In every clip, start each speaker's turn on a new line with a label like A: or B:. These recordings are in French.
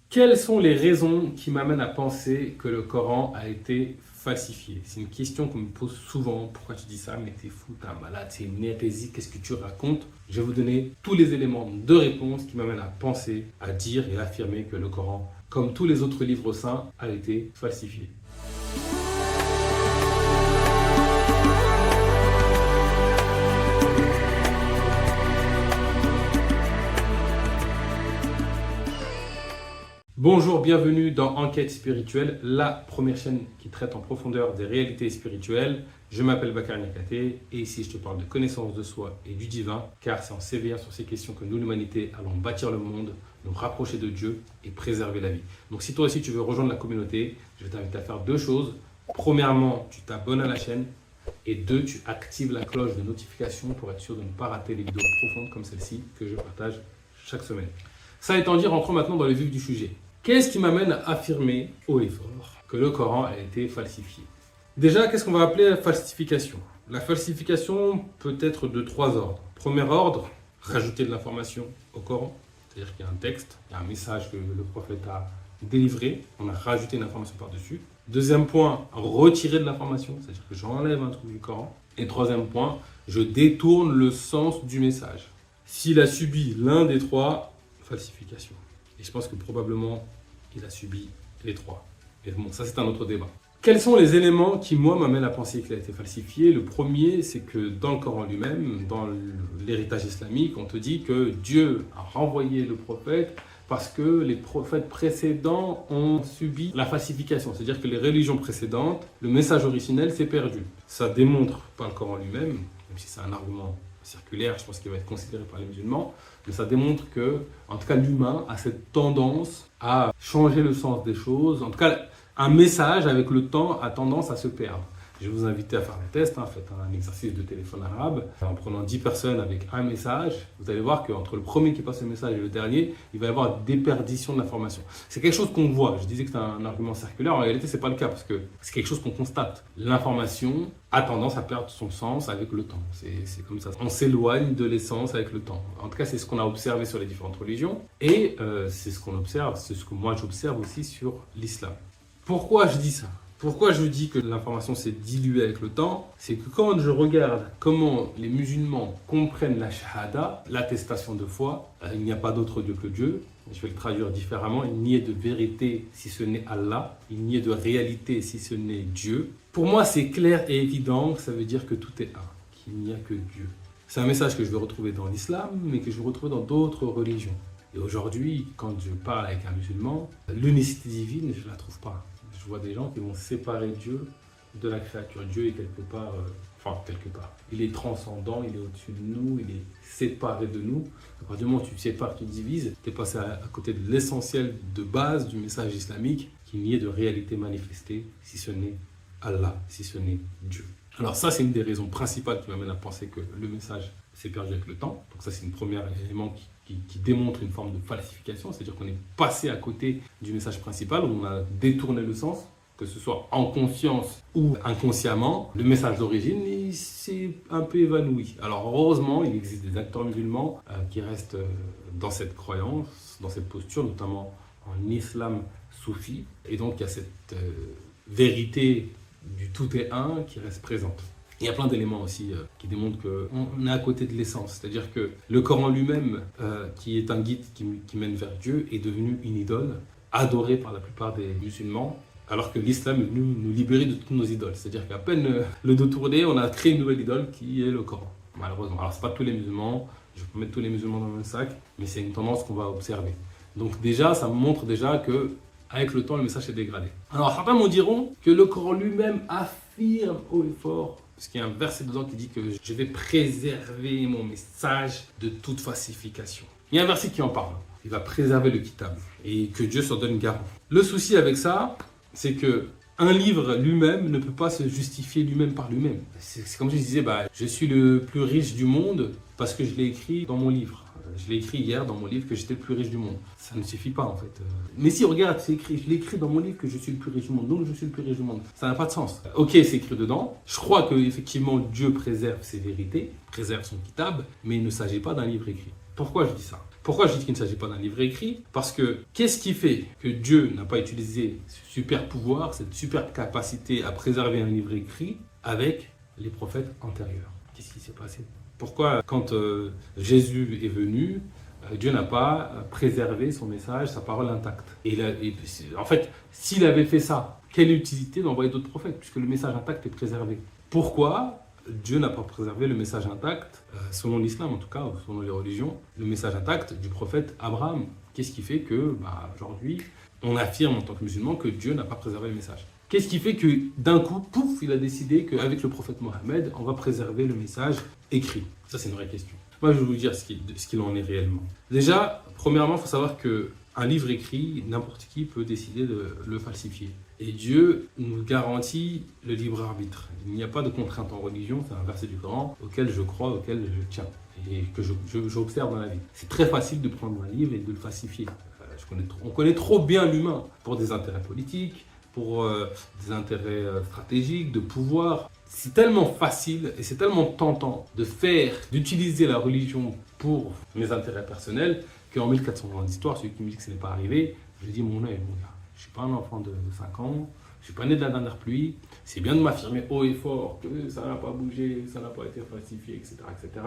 A: Quelles sont les raisons qui m'amènent à penser que le Coran a été falsifié? C'est une question qu'on me pose souvent. Pourquoi tu dis ça? Mais t'es fou, t'es un malade, c'est une hérésie, qu'est-ce que tu racontes? Je vais vous donner tous les éléments de réponse qui m'amènent à penser, à dire et à affirmer que le Coran, comme tous les autres livres saints, a été falsifié. Bonjour, bienvenue dans Enquête spirituelle, la première chaîne qui traite en profondeur des réalités spirituelles. Je m'appelle Bakary Niakhaté et ici je te parle de connaissance de soi et du divin, car c'est en s'éveillant sur ces questions que nous, l'humanité, allons bâtir le monde, nous rapprocher de Dieu et préserver la vie. Donc si toi aussi tu veux rejoindre la communauté, je vais t'inviter à faire deux choses. Premièrement, tu t'abonnes à la chaîne et deux, tu actives la cloche de notification pour être sûr de ne pas rater les vidéos profondes comme celle-ci que je partage chaque semaine. Ça étant dit, rentrons maintenant dans le vif du sujet. Qu'est-ce qui m'amène à affirmer haut et fort que le Coran a été falsifié? Déjà, qu'est-ce qu'on va appeler la falsification? La falsification peut être de trois ordres. Premier ordre, rajouter de l'information au Coran. C'est-à-dire qu'il y a un texte, il y a un message que le prophète a délivré, on a rajouté une information par-dessus. Deuxième point, retirer de l'information, c'est-à-dire que j'enlève un truc du Coran. Et troisième point, je détourne le sens du message. S'il a subi l'un des trois, falsification. Et je pense que probablement, il a subi les trois. Mais bon, ça c'est un autre débat. Quels sont les éléments qui, moi, m'amènent à penser qu'il a été falsifié? Le premier, c'est que dans le Coran lui-même, dans l'héritage islamique, on te dit que Dieu a renvoyé le prophète parce que les prophètes précédents ont subi la falsification. C'est-à-dire que les religions précédentes, le message originel s'est perdu. Ça démontre pas le Coran lui-même, même si c'est un argument circulaire, je pense qu'il va être considéré par les musulmans, mais ça démontre que, en tout cas, l'humain a cette tendance à changer le sens des choses. En tout cas, un message, avec le temps, a tendance à se perdre. Je vais vous inviter à faire le test, faites un exercice de téléphone arabe, en prenant 10 personnes avec un message, vous allez voir qu'entre le premier qui passe le message et le dernier, il va y avoir déperdition de l'information. C'est quelque chose qu'on voit, je disais que c'est un argument circulaire, en réalité c'est pas le cas, parce que c'est quelque chose qu'on constate. L'information a tendance à perdre son sens avec le temps, c'est comme ça. On s'éloigne de l'essence avec le temps. En tout cas, c'est ce qu'on a observé sur les différentes religions, et c'est ce qu'on observe, c'est ce que moi j'observe aussi sur l'islam. Pourquoi je dis ça? Pourquoi je dis que l'information s'est diluée avec le temps? C'est que quand je regarde comment les musulmans comprennent la shahada, l'attestation de foi, il n'y a pas d'autre Dieu que Dieu. Je vais le traduire différemment. Il n'y a de vérité si ce n'est Allah. Il n'y a de réalité si ce n'est Dieu. Pour moi, c'est clair et évident. Ça veut dire que tout est un, qu'il n'y a que Dieu. C'est un message que je vais retrouver dans l'islam, mais que je vais retrouver dans d'autres religions. Et aujourd'hui, quand je parle avec un musulman, l'unicité divine, je ne la trouve pas. Je vois des gens qui vont séparer Dieu de la créature. Dieu est quelque part, il est transcendant, il est au-dessus de nous, il est séparé de nous. À partir du moment où tu sépares, tu divises, tu es passé à côté de l'essentiel de base du message islamique, qu'il n'y ait de réalité manifestée, si ce n'est Allah, si ce n'est Dieu. Alors ça, c'est une des raisons principales qui m'amène à penser que le message s'est perdu avec le temps. Donc ça, c'est une première élément qui démontre une forme de falsification, c'est-à-dire qu'on est passé à côté du message principal, où on a détourné le sens, que ce soit en conscience ou inconsciemment. Le message d'origine, il s'est un peu évanoui. Alors heureusement, il existe des acteurs musulmans qui restent dans cette croyance, dans cette posture, notamment en islam soufi. Et donc il y a cette vérité du tout est un qui reste présente. Il y a plein d'éléments aussi qui démontrent qu'on est à côté de l'essence. C'est-à-dire que le Coran lui-même, qui est un guide qui mène vers Dieu, est devenu une idole, adorée par la plupart des musulmans, alors que l'islam est venu nous libérer de toutes nos idoles. C'est-à-dire qu'à peine le dos tourné, on a créé une nouvelle idole qui est le Coran, malheureusement. Alors, ce n'est pas tous les musulmans, je peux mettre tous les musulmans dans le même sac, mais c'est une tendance qu'on va observer. Donc déjà, ça montre déjà que avec le temps, le message s'est dégradé. Alors, certains me diront que le Coran lui-même affirme haut et fort, parce qu'il y a un verset dedans qui dit que je vais préserver mon message de toute falsification. Il y a un verset qui en parle. Il va préserver le kitab et que Dieu s'en donne garant. Le souci avec ça, c'est que un livre lui-même ne peut pas se justifier lui-même par lui-même. C'est comme si je disais, je suis le plus riche du monde parce que je l'ai écrit dans mon livre. Je l'ai écrit hier dans mon livre que j'étais le plus riche du monde. Ça ne suffit pas en fait. Mais si, regarde, c'est écrit, je l'ai écrit dans mon livre que je suis le plus riche du monde, donc je suis le plus riche du monde. Ça n'a pas de sens. Ok, c'est écrit dedans. Je crois qu'effectivement Dieu préserve ses vérités, préserve son kitab, mais il ne s'agit pas d'un livre écrit. Pourquoi je dis ça? Pourquoi je dis qu'il ne s'agit pas d'un livre écrit? Parce que qu'est-ce qui fait que Dieu n'a pas utilisé ce super pouvoir, cette super capacité à préserver un livre écrit avec les prophètes antérieurs? Qu'est-ce qui s'est passé? Pourquoi, quand Jésus est venu, Dieu n'a pas préservé son message, sa parole intacte? En fait, s'il avait fait ça, quelle utilité d'envoyer d'autres prophètes, puisque le message intact est préservé? Pourquoi Dieu n'a pas préservé le message intact, selon l'islam en tout cas, ou selon les religions, le message intact du prophète Abraham? Qu'est-ce qui fait que, aujourd'hui, on affirme en tant que musulman que Dieu n'a pas préservé le message? Qu'est-ce qui fait que, d'un coup, pouf, il a décidé qu'avec le prophète Mohammed, on va préserver le message écrit? Ça, c'est une vraie question. Moi, je vais vous dire ce qu'il en est réellement. Déjà, premièrement, il faut savoir qu'un livre écrit, n'importe qui peut décider de le falsifier. Et Dieu nous garantit le libre arbitre. Il n'y a pas de contrainte en religion, c'est un verset du Coran auquel je crois, auquel je tiens et que j'observe dans la vie. C'est très facile de prendre un livre et de le falsifier. On connaît trop bien l'humain pour des intérêts politiques, pour des intérêts stratégiques, de pouvoir. C'est tellement facile et c'est tellement tentant d'utiliser la religion pour mes intérêts personnels qu'en 1400 ans d'histoire, celui qui me dit que ce n'est pas arrivé, je dis mon œil, mon gars. Je ne suis pas un enfant de 5 ans, je ne suis pas né de la dernière pluie. C'est bien de m'affirmer haut et fort que ça n'a pas bougé, ça n'a pas été falsifié, etc., etc.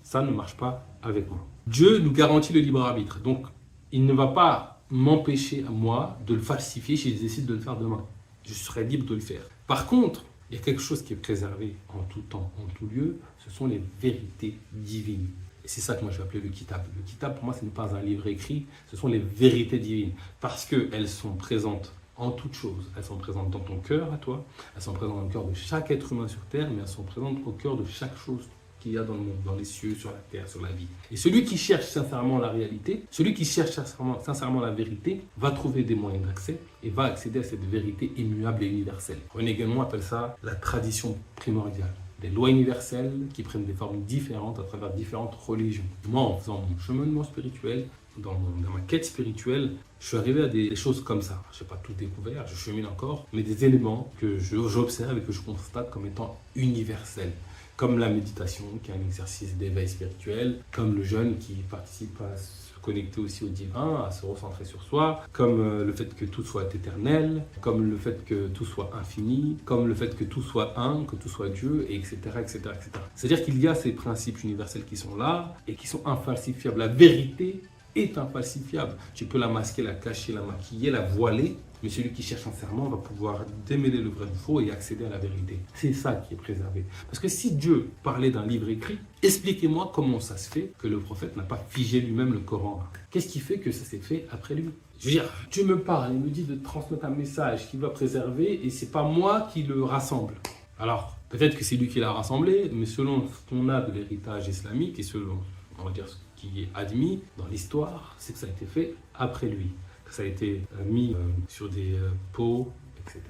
A: Ça ne marche pas avec moi. Dieu nous garantit le libre arbitre. Donc, il ne va pas m'empêcher à moi de le falsifier si je décide de le faire demain. Je serai libre de le faire. Par contre, il y a quelque chose qui est préservé en tout temps, en tout lieu, ce sont les vérités divines. Et c'est ça que moi je vais appeler le kitab. Le kitab, pour moi, ce n'est pas un livre écrit, ce sont les vérités divines. Parce qu'elles sont présentes en toutes choses. Elles sont présentes dans ton cœur à toi, elles sont présentes dans le cœur de chaque être humain sur Terre, mais elles sont présentes au cœur de chaque chose qu'il y a dans le monde, dans les cieux, sur la terre, sur la vie. Et celui qui cherche sincèrement la réalité, celui qui cherche sincèrement la vérité, va trouver des moyens d'accès et va accéder à cette vérité immuable et universelle. René Guénon appelle ça la tradition primordiale. Des lois universelles qui prennent des formes différentes à travers différentes religions. Moi, en faisant mon cheminement spirituel, dans ma quête spirituelle, je suis arrivé à des choses comme ça. Je n'ai pas tout découvert, je chemine encore, mais des éléments que j'observe et que je constate comme étant universels. Comme la méditation, qui est un exercice d'éveil spirituel, comme le jeûne qui participe à se connecter aussi au divin, à se recentrer sur soi, comme le fait que tout soit éternel, comme le fait que tout soit infini, comme le fait que tout soit un, que tout soit Dieu, et etc., etc., etc. C'est-à-dire qu'il y a ces principes universels qui sont là et qui sont infalsifiables. La vérité est infalsifiable. Tu peux la masquer, la cacher, la maquiller, la voiler, mais celui qui cherche sincèrement va pouvoir démêler le vrai du faux et accéder à la vérité. C'est ça qui est préservé. Parce que si Dieu parlait d'un livre écrit, expliquez-moi comment ça se fait que le prophète n'a pas figé lui-même le Coran. Qu'est-ce qui fait que ça s'est fait après lui? Je veux dire, Dieu me parle, il me dit de transmettre un message qu'il va préserver et c'est pas moi qui le rassemble. Alors, peut-être que c'est lui qui l'a rassemblé, mais selon ce qu'on a de l'héritage islamique et selon, on va dire, ce qui est admis dans l'histoire, c'est que ça a été fait après lui. Que ça a été mis sur des pots, etc.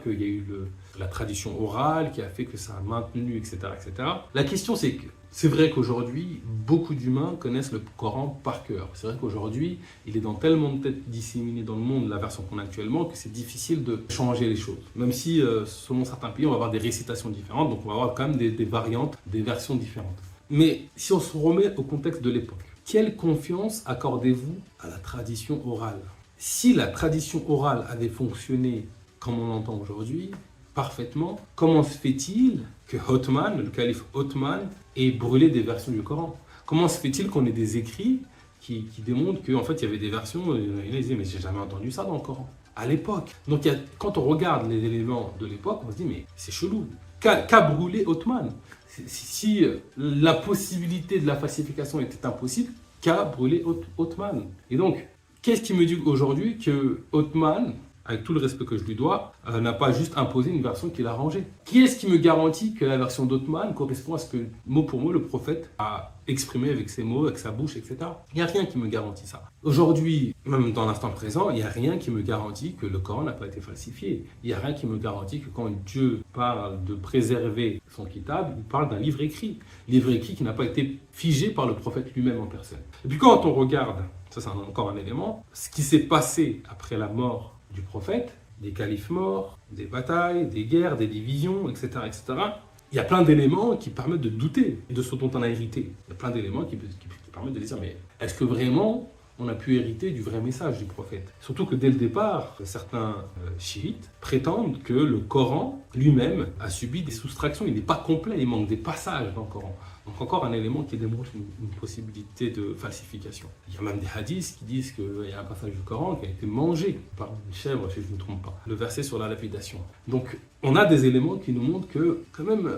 A: Qu'il y a eu la tradition orale qui a fait que ça a maintenu, etc., etc. La question, c'est que c'est vrai qu'aujourd'hui, beaucoup d'humains connaissent le Coran par cœur. C'est vrai qu'aujourd'hui, il est dans tellement de têtes disséminées dans le monde, la version qu'on a actuellement, que c'est difficile de changer les choses. Même si, selon certains pays, on va avoir des récitations différentes, donc on va avoir quand même des variantes, des versions différentes. Mais si on se remet au contexte de l'époque, quelle confiance accordez-vous à la tradition orale? Si la tradition orale avait fonctionné comme on l'entend aujourd'hui, parfaitement, comment se fait-il que Othman, le calife Othman, ait brûlé des versions du Coran? Comment se fait-il qu'on ait des écrits qui démontrent qu'en fait il y avait des versions, il disaient mais j'ai jamais entendu ça dans le Coran, à l'époque. Donc quand on regarde les éléments de l'époque, on se dit mais c'est chelou. Qu'a brûlé Othman? Si la possibilité de la falsification était impossible, qu'a brûlé Othman? Et donc, qu'est-ce qui me dit aujourd'hui que Othman, avec tout le respect que je lui dois, n'a pas juste imposé une version qu'il a rangée? Qui est-ce qui me garantit que la version d'Othman correspond à ce que, mot pour mot, le prophète a exprimé avec ses mots, avec sa bouche, etc. Il n'y a rien qui me garantit ça. Aujourd'hui, même dans l'instant présent, il n'y a rien qui me garantit que le Coran n'a pas été falsifié. Il n'y a rien qui me garantit que quand Dieu parle de préserver son kitab, il parle d'un livre écrit. Livre écrit qui n'a pas été figé par le prophète lui-même en personne. Et puis quand on regarde, ça c'est encore un élément, ce qui s'est passé après la mort du prophète, des califes morts, des batailles, des guerres, des divisions, etc., etc., il y a plein d'éléments qui permettent de douter de ce dont on a hérité. Il y a plein d'éléments qui permettent de dire, mais Est-ce que vraiment on a pu hériter du vrai message du prophète? Surtout que dès le départ, certains chiites prétendent que le Coran lui-même a subi des soustractions, il n'est pas complet, il manque des passages dans le Coran. Donc encore un élément qui démontre une possibilité de falsification. Il y a même des hadiths qui disent qu'il y a un passage du Coran qui a été mangé par une chèvre, si je ne me trompe pas. Le verset sur la lapidation. Donc on a des éléments qui nous montrent que, quand même,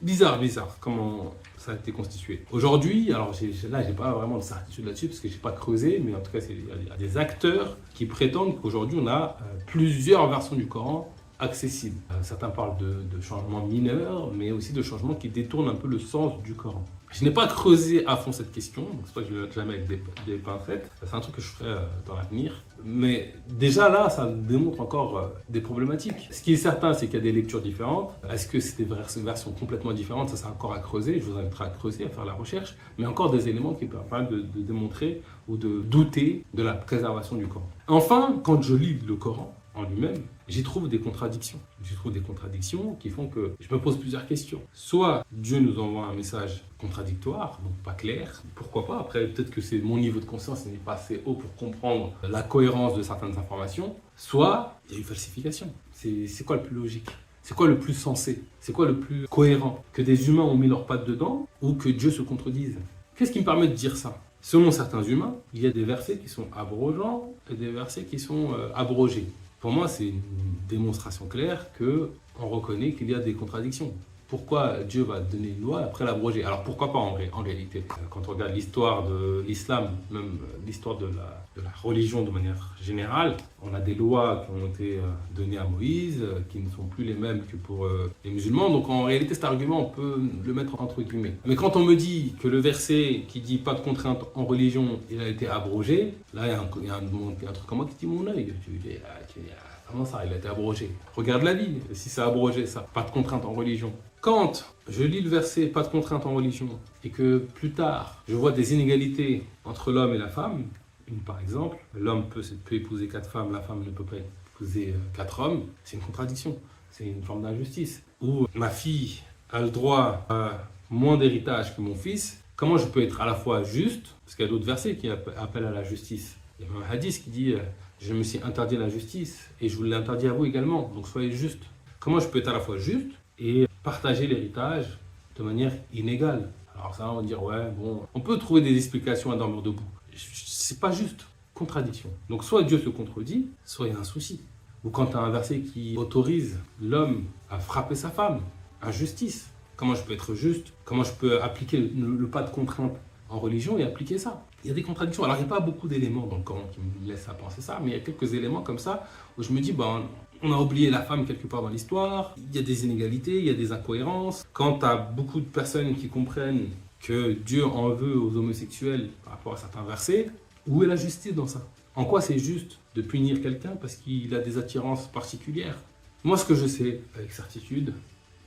A: bizarre, comment ça a été constitué. Aujourd'hui, alors là, j'ai pas vraiment de certitude là-dessus parce que j'ai pas creusé, mais en tout cas, il y a des acteurs qui prétendent qu'aujourd'hui, on a plusieurs versions du Coran accessibles. Certains parlent de changements mineurs, mais aussi de changements qui détournent un peu le sens du Coran. Je n'ai pas creusé à fond cette question, donc c'est pas que je le jamais avec des pincettes. C'est un truc que je ferai dans l'avenir. Mais déjà là, ça démontre encore des problématiques. Ce qui est certain, c'est qu'il y a des lectures différentes. Est-ce que c'est des versions complètement différentes? Ça, c'est encore à creuser. Je vous inviterai à creuser, à faire la recherche. Mais encore des éléments qui permettent de démontrer ou de douter de la préservation du Coran. Enfin, quand je lis le Coran en lui-même, j'y trouve des contradictions. J'y trouve des contradictions qui font que je me pose plusieurs questions. Soit Dieu nous envoie un message contradictoire, donc pas clair. Pourquoi pas? Après, peut-être que c'est mon niveau de conscience n'est pas assez haut pour comprendre la cohérence de certaines informations. Soit il y a une falsification. C'est quoi le plus logique? C'est quoi le plus sensé? C'est quoi le plus cohérent? Que des humains ont mis leurs pattes dedans ou que Dieu se contredise? Qu'est-ce qui me permet de dire ça? Selon certains humains, il y a des versets qui sont abrogeants et des versets qui sont abrogés. Pour moi, c'est une démonstration claire qu'on reconnaît qu'il y a des contradictions. Pourquoi Dieu va donner une loi et après l'abroger? Alors pourquoi pas en réalité? Quand on regarde l'histoire de l'islam, même l'histoire de la religion de manière générale, on a des lois qui ont été données à Moïse, qui ne sont plus les mêmes que pour les musulmans. Donc en réalité, cet argument, on peut le mettre entre guillemets. Mais quand on me dit que le verset qui dit pas de contrainte en religion, il a été abrogé, là il y a un truc comme moi qui dit mon œil. Comment ça, il a été abrogé? Regarde la vie, si c'est abrogé ça. Pas de contrainte en religion. Quand je lis le verset pas de contrainte en religion et que plus tard je vois des inégalités entre l'homme et la femme, par exemple, l'homme peut épouser 4 femmes, la femme ne peut pas épouser 4 hommes, c'est une contradiction, c'est une forme d'injustice. Ou ma fille a le droit à moins d'héritage que mon fils, comment je peux être à la fois juste, parce qu'il y a d'autres versets qui appellent à la justice. Il y a un hadith qui dit je me suis interdit la justice et je vous l'ai interdit à vous également, donc soyez juste. Comment je peux être à la fois juste et partager l'héritage de manière inégale? Alors ça, on va dire, ouais, bon, on peut trouver des explications à dormir debout. C'est pas juste, contradiction. Donc soit Dieu se contredit, soit il y a un souci. Ou quand tu as un verset qui autorise l'homme à frapper sa femme, injustice. Comment je peux être juste? Comment je peux appliquer le pas de contrainte en religion et appliquer ça? Il y a des contradictions. Alors il n'y a pas beaucoup d'éléments dans le Coran qui me laissent à penser ça, mais il y a quelques éléments comme ça où je me dis, on a oublié la femme quelque part dans l'histoire, il y a des inégalités, il y a des incohérences. Quand tu as beaucoup de personnes qui comprennent que Dieu en veut aux homosexuels par rapport à certains versets, où est la justice dans ça? En quoi c'est juste de punir quelqu'un parce qu'il a des attirances particulières? Moi, ce que je sais avec certitude,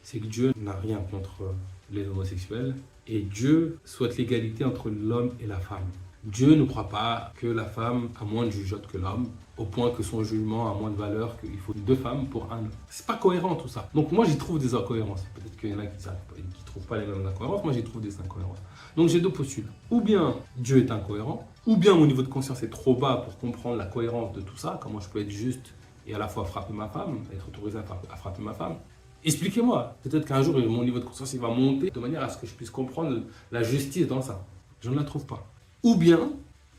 A: c'est que Dieu n'a rien contre les homosexuels et Dieu souhaite l'égalité entre l'homme et la femme. Dieu ne croit pas que la femme a moins de jugeote que l'homme, au point que son jugement a moins de valeur qu'il faut 2 femmes pour un homme. C'est pas cohérent tout ça. Donc moi j'y trouve des incohérences. Peut-être qu'il y en a qui ne trouvent pas les mêmes incohérences, moi j'y trouve des incohérences. Donc j'ai 2 postulats. Ou bien Dieu est incohérent, ou bien mon niveau de conscience est trop bas pour comprendre la cohérence de tout ça, comment je peux être juste et à la fois frapper ma femme, être autorisé à frapper ma femme. Expliquez-moi. Peut-être qu'un jour mon niveau de conscience il va monter de manière à ce que je puisse comprendre la justice dans ça. Je ne la trouve pas. Ou bien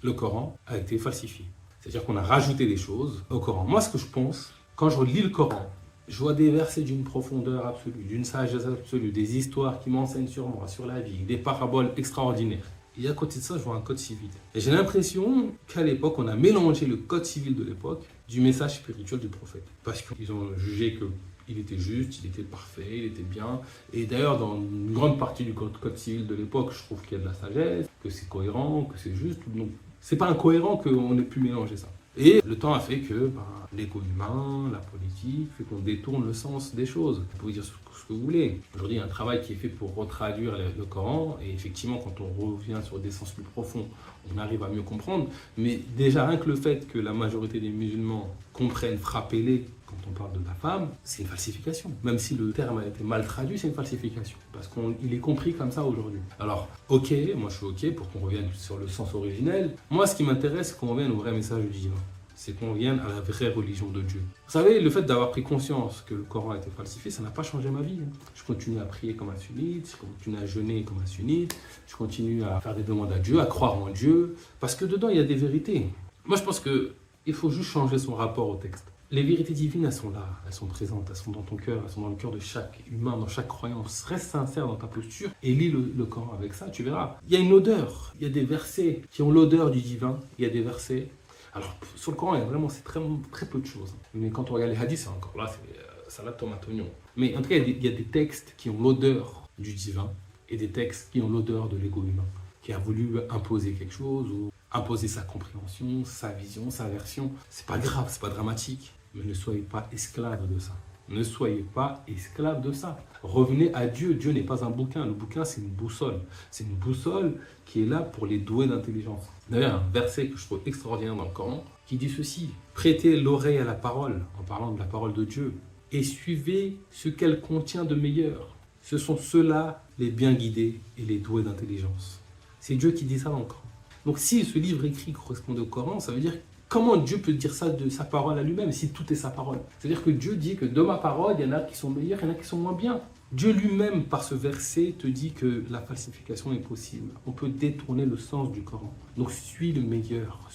A: le Coran a été falsifié. C'est-à-dire qu'on a rajouté des choses au Coran. Moi, ce que je pense, quand je lis le Coran, je vois des versets d'une profondeur absolue, d'une sagesse absolue, des histoires qui m'enseignent sur moi, sur la vie, des paraboles extraordinaires. Et à côté de ça, je vois un code civil. Et j'ai l'impression qu'à l'époque, on a mélangé le code civil de l'époque du message spirituel du prophète. Parce qu'ils ont jugé qu'il était juste, il était parfait, il était bien. Et d'ailleurs, dans une grande partie du code civil de l'époque, je trouve qu'il y a de la sagesse, que c'est cohérent, que c'est juste. Donc, c'est pas incohérent qu'on ait pu mélanger ça. Et le temps a fait que l'ego humain, la politique, fait qu'on détourne le sens des choses. Vous pouvez dire ce que vous voulez. Aujourd'hui, il y a un travail qui est fait pour retraduire le Coran. Et effectivement, quand on revient sur des sens plus profonds, on arrive à mieux comprendre. Mais déjà, rien que le fait que la majorité des musulmans comprennent, frappez-les, quand on parle de la femme, c'est une falsification. Même si le terme a été mal traduit, c'est une falsification. Parce qu'il est compris comme ça aujourd'hui. Alors, ok, moi je suis ok pour qu'on revienne sur le sens originel. Moi, ce qui m'intéresse, c'est qu'on revienne au vrai message du divin. C'est qu'on revienne à la vraie religion de Dieu. Vous savez, le fait d'avoir pris conscience que le Coran a été falsifié, ça n'a pas changé ma vie. Je continue à prier comme un sunnite, je continue à jeûner comme un sunnite, je continue à faire des demandes à Dieu, à croire en Dieu, parce que dedans, il y a des vérités. Moi, je pense qu'il faut juste changer son rapport au texte. Les vérités divines, elles sont là, elles sont présentes, elles sont dans ton cœur, elles sont dans le cœur de chaque humain, dans chaque croyance. Reste sincère dans ta posture et lis le Coran avec ça, tu verras. Il y a une odeur, il y a des versets qui ont l'odeur du divin, il y a des versets. Alors, sur le Coran, il y a vraiment, c'est très peu de choses. Mais quand on regarde les hadiths, c'est encore là, c'est salade, tomate, oignon. Mais en tout cas, il y a des textes qui ont l'odeur du divin et des textes qui ont l'odeur de l'ego humain, qui a voulu imposer quelque chose ou imposer sa compréhension, sa vision, sa version. C'est pas grave, c'est pas dramatique. Mais ne soyez pas esclaves de ça. Ne soyez pas esclaves de ça. Revenez à Dieu. Dieu n'est pas un bouquin. Le bouquin, c'est une boussole. C'est une boussole qui est là pour les doués d'intelligence. D'ailleurs, un verset que je trouve extraordinaire dans le Coran qui dit ceci. Prêtez l'oreille à la parole, en parlant de la parole de Dieu, et suivez ce qu'elle contient de meilleur. Ce sont ceux-là les bien guidés et les doués d'intelligence. C'est Dieu qui dit ça dans le Coran. Donc si ce livre écrit correspond au Coran, ça veut dire comment Dieu peut dire ça de sa parole à lui-même si tout est sa parole? C'est-à-dire que Dieu dit que de ma parole, il y en a qui sont meilleurs, il y en a qui sont moins bien. Dieu lui-même, par ce verset, te dit que la falsification est possible. On peut détourner le sens du Coran. Donc suis le meilleur,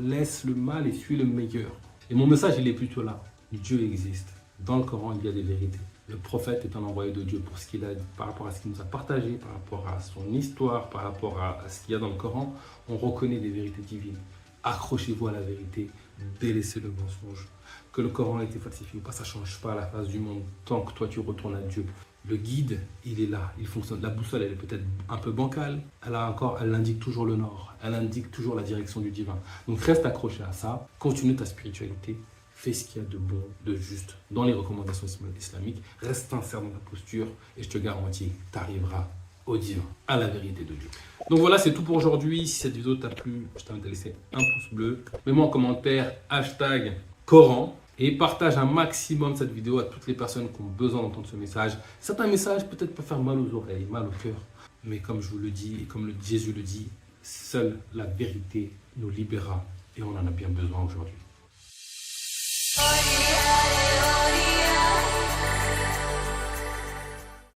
A: laisse le mal et suis le meilleur. Et mon message, il est plutôt là. Dieu existe. Dans le Coran, il y a des vérités. Le prophète est un envoyé de Dieu pour ce qu'il a dit, par rapport à ce qu'il nous a partagé, par rapport à son histoire, par rapport à ce qu'il y a dans le Coran. On reconnaît des vérités divines. Accrochez-vous à la vérité, délaissez le mensonge. Que le Coran a été falsifié ou pas, ça ne change pas la face du monde tant que toi tu retournes à Dieu. Le guide, il est là, il fonctionne. La boussole, elle est peut-être un peu bancale, elle indique toujours le nord, elle indique toujours la direction du divin. Donc reste accroché à ça, continue ta spiritualité, fais ce qu'il y a de bon, de juste dans les recommandations islamiques, reste sincère dans ta posture et je te garantis, tu arriveras au divin, à la vérité de Dieu. Donc voilà, c'est tout pour aujourd'hui. Si cette vidéo t'a plu, je t'invite à laisser un pouce bleu. Mets-moi en commentaire #Coran et partage un maximum cette vidéo à toutes les personnes qui ont besoin d'entendre ce message. Certains messages peut-être peuvent faire mal aux oreilles, mal au cœur. Mais comme je vous le dis et comme Jésus le dit, seule la vérité nous libérera et on en a bien besoin aujourd'hui.